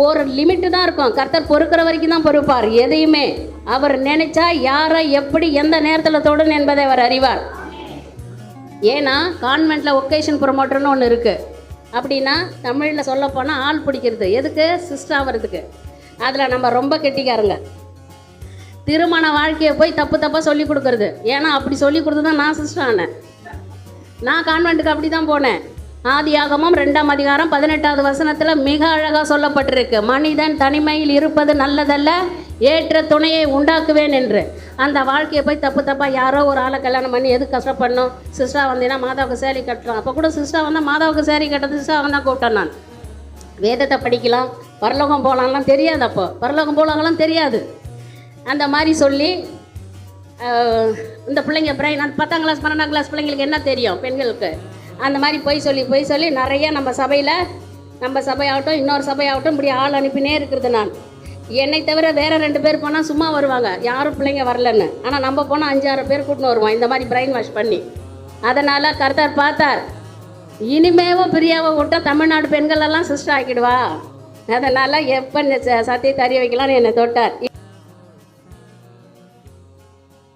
ஒரு லிமிட்டு தான் இருக்கும். கர்த்தர் பொறுக்கிற வரைக்கும் தான் பொறுப்பார். எதையுமே அவர் நினைச்சா யாரை எப்படி எந்த நேரத்தில் தொடணும் என்பதை அவர் அறிவார். ஏன்னா கான்வென்ட்டில் ஒகேஷன் ப்ரொமோட்டர்னு ஒன்று இருக்குது. அப்படின்னா தமிழில் சொல்லப்போனால் ஆள் பிடிக்கிறது. எதுக்கு? சிஸ்டர் ஆகிறதுக்கு. அதில் நம்ம ரொம்ப கெட்டிக்காருங்க. திருமண வாழ்க்கையை போய் தப்பாக சொல்லி கொடுக்குறது. ஏன்னா அப்படி சொல்லி கொடுத்து தான் நான் சிஸ்டர் ஆனேன். நான் கான்வென்ட்டுக்கு அப்படி தான் போனேன். ஆதியாகமம் 2ஆம் அதிகாரம் 18வது வசனத்தில் மிக அழகாக சொல்லப்பட்டிருக்கு, மனிதன் தனிமையில் இருப்பது நல்லதல்ல, ஏற்ற துணையை உண்டாக்குவேன் என்று. அந்த வாழ்க்கையை போய் தப்பாக யாரோ ஒரு ஆளை கல்யாணம் பண்ணி எது கஷ்டப்படணும்? சிஸ்டா வந்தீங்கன்னா மாதாவுக்கு சேரீ கட்டுறோம். அப்போ கூட சிஸ்டா வந்தால் மாதாவுக்கு சேரீ கட்டுறது சிஸ்டா வந்தால் கூப்பிட்டேன். நான் வேதத்தை படிக்கலாம், பரலோகம் போகலாம்லாம் தெரியாது. அப்போ பரலோகம் போகலாங்கலாம் தெரியாது. அந்த மாதிரி சொல்லி இந்த பிள்ளைங்க பிரைன் அந்த 10ஆம் கிளாஸ் 12ஆம் கிளாஸ் பிள்ளைங்களுக்கு என்ன தெரியும் பெண்களுக்கு? அந்த மாதிரி போய் சொல்லி நிறைய நம்ம சபையாகட்டும் இன்னொரு சபையாகட்டும் இப்படி ஆள் அனுப்பினே இருக்கிறது. நான் என்னை தவிர வேறு 2 பேர் போனால் சும்மா வருவாங்க, யாரும் பிள்ளைங்க வரலன்னு. ஆனால் நம்ம போனால் 5-6 பேர் கூட்டின்னு வருவோம் இந்த மாதிரி பிரெயின் வாஷ் பண்ணி. அதனால் கர்த்தர் பார்த்தார், இனிமேவும் பிரியாவை விட்டால் தமிழ்நாடு பெண்களெல்லாம் சிஸ்டர் ஆக்கிடுவா. அதனால் எப்போ சத்தியத்தை அறிய வைக்கலான்னு என்னை தொட்டார்.